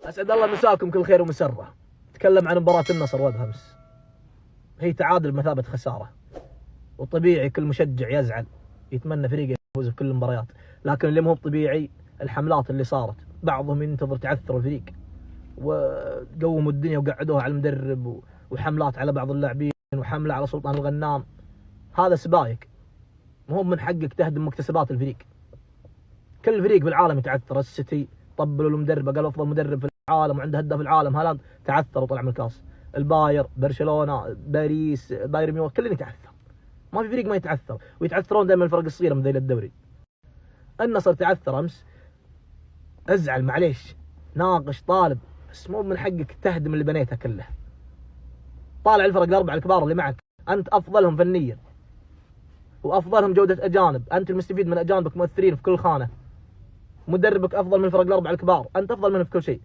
أسعد الله مساكم كل خير ومسرة. تكلم عن مباراة النصر وابها أمس. هي تعادل بمثابة خسارة، وطبيعي كل مشجع يزعل يتمنى فريقه يفوز في كل المباريات، لكن اللي مو طبيعي الحملات اللي صارت. بعضهم ينتظر تعثر الفريق وقوموا الدنيا وقعدوها على المدرب، وحملات على بعض اللاعبين، وحملة على سلطان الغنام. هذا سبايك، مو من حقك تهدم مكتسبات الفريق. كل فريق بالعالم يتعثر. السيتي طبلوا المدرب، قالوا افضل مدرب في العالم وعنده هداف العالم، هالاند تعثر وطلع من الكاس. الباير، برشلونه، باريس، بايرن ميونخ، كلنا يتعثر. ما في فريق ما يتعثر، ويتعثرون دائما الفرق الصغيره من ذيل الدوري. النصر تعثر امس، ازعل معليش، ناقش، طالب، بس مو من حقك تهدم اللي بنيته كله. طالع الفرق الاربعه الكبار اللي معك، انت افضلهم فنيا وافضلهم جوده اجانب، انت المستفيد من اجانبك مؤثرين في كل خانه. مدربك افضل من الفرق الاربعه الكبار، انت افضل منه في كل شيء.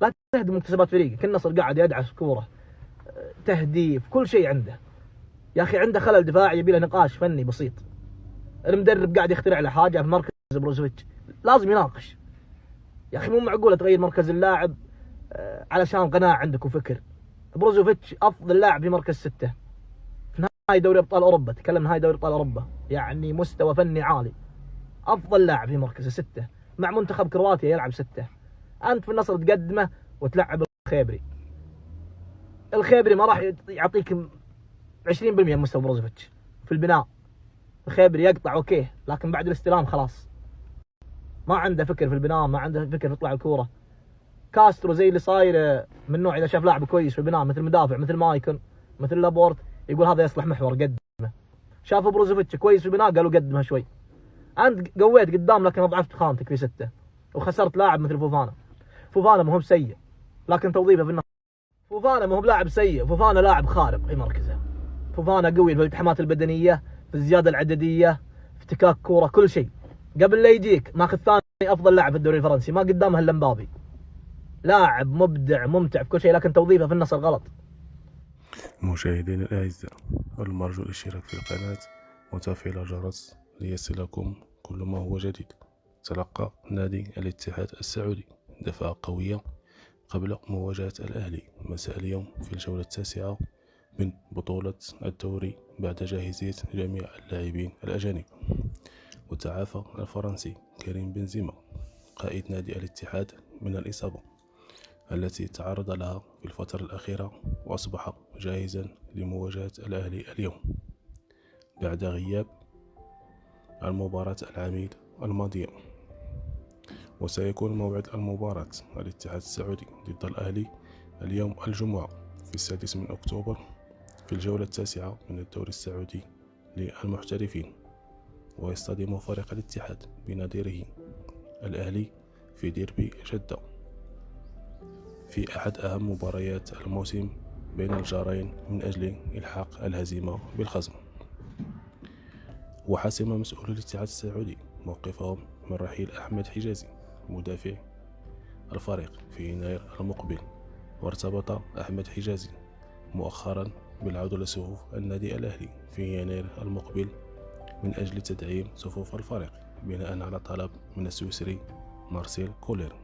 لا تهدم مكتسبات فريقك. النصر قاعد يدعس كوره، تهديف، كل شيء عنده. يا اخي عنده خلل دفاعي يبي له نقاش فني بسيط. المدرب قاعد يخترع له حاجه في مركز بروزوفيتش، لازم يناقش. يا اخي مو معقوله تغير مركز اللاعب علشان قناعه عندك وفكر. بروزوفيتش افضل لاعب في مركز 6 في نهائي دوري ابطال اوروبا. تكلم نهائي دوري ابطال اوروبا، يعني مستوى فني عالي. افضل لاعب في مركز 6 مع منتخب كرواتيا يلعب 6. انت في النصر تقدمه وتلعب الخيبري. الخيبري ما راح يعطيك 20% من مستوى بروزوفيتش في البناء. الخيبري يقطع اوكي، لكن بعد الاستلام خلاص ما عنده فكر في البناء، ما عنده فكر في اطلاع الكوره. كاسترو زي اللي صاير من نوع اذا شاف لاعب كويس في البناء مثل مدافع مثل مايكون مثل لابورت يقول هذا يصلح محور قدمه. شافوا بروزوفيتش كويس في البناء قالوا قدمه شوي. انت قويت قدام لكن اضعفت خانتك في 6 وخسرت لاعب مثل فوفانا. فوفانا ما هو بسيء لكن توظيفه في النصر. فوفانا ما هو بلاعب سيء، فوفانا لاعب خارق في مركزه. فوفانا قوي في الالتحامات البدنيه، في الزياده العدديه، في افتكاك كوره، كل شيء. قبل لا يجيك ماخذ ثاني افضل لاعب في الدوري الفرنسي، ما قدامه الا مبابي. لاعب مبدع ممتع في كل شيء، لكن توظيفه في النصر غلط. مشاهدينا الأعزاء، المرجو الاشتراك في القناة وتفعيل الجرس ليصلكم كل ما هو جديد. تلقى نادي الاتحاد السعودي دفعة قوية قبل مواجهة الأهلي مساء اليوم في الجولة 9 من بطولة الدوري بعد جاهزية جميع اللاعبين الأجانب. وتعافى الفرنسي كريم بنزيما قائد نادي الاتحاد من الإصابة التي تعرض لها في الفترة الأخيرة، وأصبح جاهزا لمواجهة الأهلي اليوم بعد غياب المباراة العميد الماضية. وسيكون موعد المباراة الاتحاد السعودي ضد الأهلي اليوم الجمعة في 6 من أكتوبر في الجولة 9 من الدوري السعودي للمحترفين. ويصطدم فريق الاتحاد بنظيره الأهلي في ديربي جدة في أحد أهم مباريات الموسم بين الجارين من أجل إلحاق الهزيمة بالخصم. وحسم مسؤول الاتحاد السعودي موقفهم من رحيل أحمد حجازي مدافع الفريق في يناير المقبل. وارتبط أحمد حجازي مؤخرا بالعودة لصفوف النادي الأهلي في يناير المقبل من أجل تدعيم صفوف الفريق بناء على طلب من السويسري مارسيل كولير.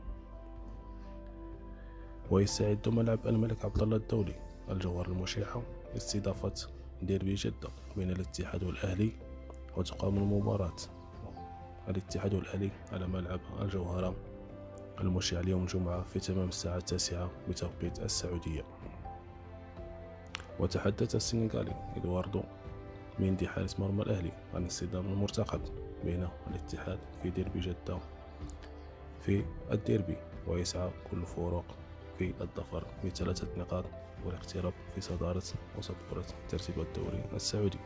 ويستعد ملعب الملك عبدالله الدولي الجوهر المشيحة لاستضافة ديربي جدة بين الاتحاد والأهلي. وتقام المباراة الاتحاد والأهلي على ملعب الجوهرة المشيع اليوم الجمعة في تمام الساعة 9 بتوقيت السعودية. وتحدث السنغالي إدواردو ميندي حارس مرمى الأهلي عن الصدام المرتقب بين الاتحاد في ديربي جدة في الديربي، ويسعى كل الفرق في الظفر ب3 نقاط والاقتراب في صدارة وسبقة ترتيب الدوري السعودي.